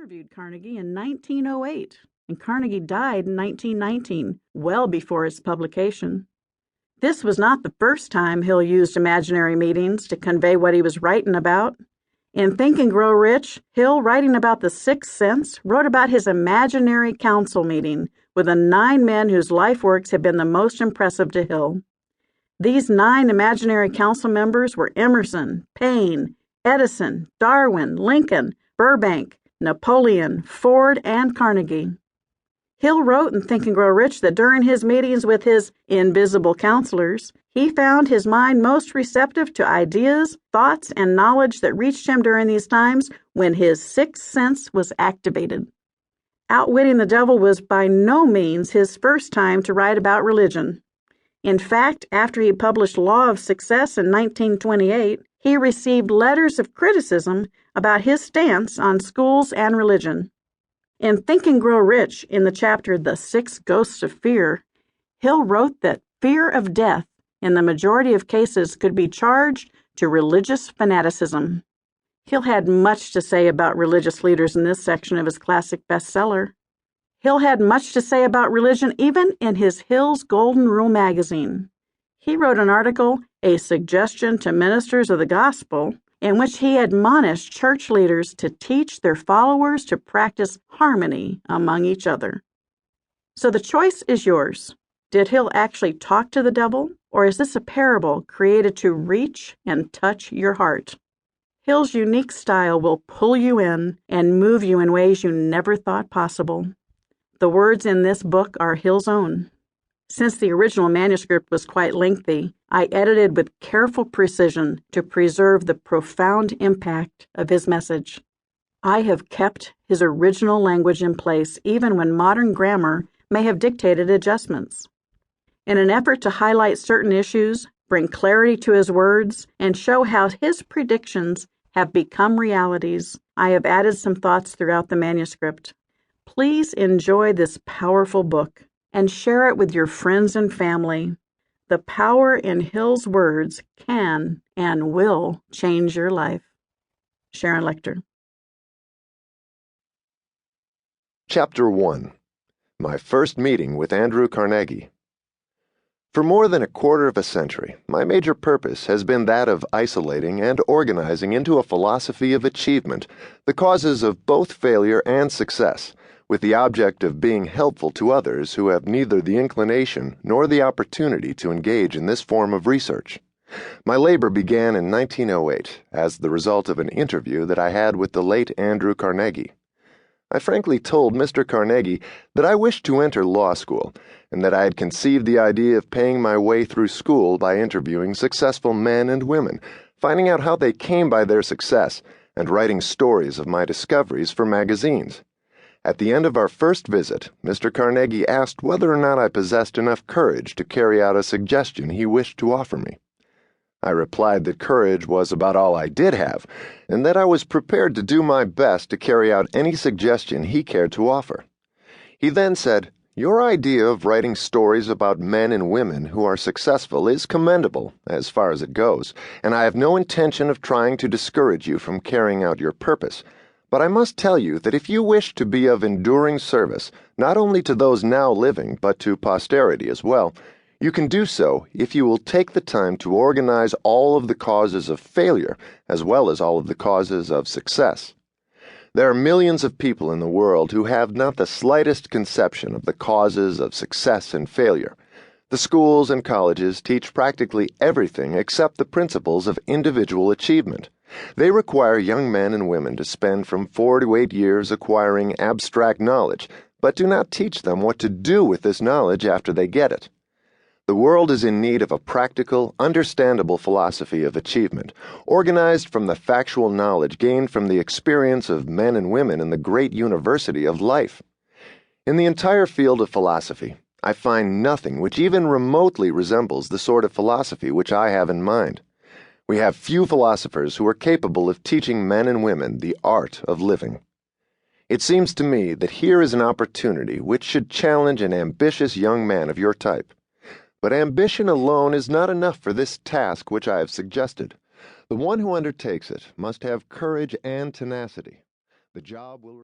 interviewed Carnegie in 1908, and Carnegie died in 1919, well before its publication. This was not the first time Hill used imaginary meetings to convey what he was writing about. In Think and Grow Rich, Hill, writing about the sixth sense, wrote about his imaginary council meeting with the 9 men whose life works had been the most impressive to Hill. These 9 imaginary council members were Emerson, Paine, Edison, Darwin, Lincoln, Burbank, Napoleon, Ford, and Carnegie. Hill wrote in Think and Grow Rich that during his meetings with his invisible counselors, he found his mind most receptive to ideas, thoughts, and knowledge that reached him during these times when his sixth sense was activated. Outwitting the Devil was by no means his first time to write about religion. In fact, after he published Law of Success in 1928, he received letters of criticism about his stance on schools and religion. In Think and Grow Rich, in the chapter The 6 Ghosts of Fear, Hill wrote that fear of death, in the majority of cases, could be charged to religious fanaticism. Hill had much to say about religious leaders in this section of his classic bestseller. Hill had much to say about religion even in his Hill's Golden Rule magazine. He wrote an article, A Suggestion to Ministers of the Gospel, in which he admonished church leaders to teach their followers to practice harmony among each other. So the choice is yours. Did Hill actually talk to the devil, or is this a parable created to reach and touch your heart? Hill's unique style will pull you in and move you in ways you never thought possible. The words in this book are Hill's own. Since the original manuscript was quite lengthy, I edited with careful precision to preserve the profound impact of his message. I have kept his original language in place even when modern grammar may have dictated adjustments. In an effort to highlight certain issues, bring clarity to his words, and show how his predictions have become realities, I have added some thoughts throughout the manuscript. Please enjoy this powerful book and share it with your friends and family. The power in Hill's words can and will change your life. Sharon Lechter. Chapter 1. My First Meeting with Andrew Carnegie. For more than a quarter of a century, my major purpose has been that of isolating and organizing into a philosophy of achievement the causes of both failure and success, with the object of being helpful to others who have neither the inclination nor the opportunity to engage in this form of research. My labor began in 1908 as the result of an interview that I had with the late Andrew Carnegie. I frankly told Mr. Carnegie that I wished to enter law school, and that I had conceived the idea of paying my way through school by interviewing successful men and women, finding out how they came by their success, and writing stories of my discoveries for magazines. At the end of our first visit, Mr. Carnegie asked whether or not I possessed enough courage to carry out a suggestion he wished to offer me. I replied that courage was about all I did have, and that I was prepared to do my best to carry out any suggestion he cared to offer. He then said, "Your idea of writing stories about men and women who are successful is commendable, as far as it goes, and I have no intention of trying to discourage you from carrying out your purpose. But I must tell you that if you wish to be of enduring service, not only to those now living, but to posterity as well, you can do so if you will take the time to organize all of the causes of failure as well as all of the causes of success. There are millions of people in the world who have not the slightest conception of the causes of success and failure. The schools and colleges teach practically everything except the principles of individual achievement. They require young men and women to spend from 4 to 8 years acquiring abstract knowledge, but do not teach them what to do with this knowledge after they get it. The world is in need of a practical, understandable philosophy of achievement, organized from the factual knowledge gained from the experience of men and women in the great university of life. In the entire field of philosophy, I find nothing which even remotely resembles the sort of philosophy which I have in mind. We have few philosophers who are capable of teaching men and women the art of living. It seems to me that here is an opportunity which should challenge an ambitious young man of your type. But ambition alone is not enough for this task which I have suggested. The one who undertakes it must have courage and tenacity. The job will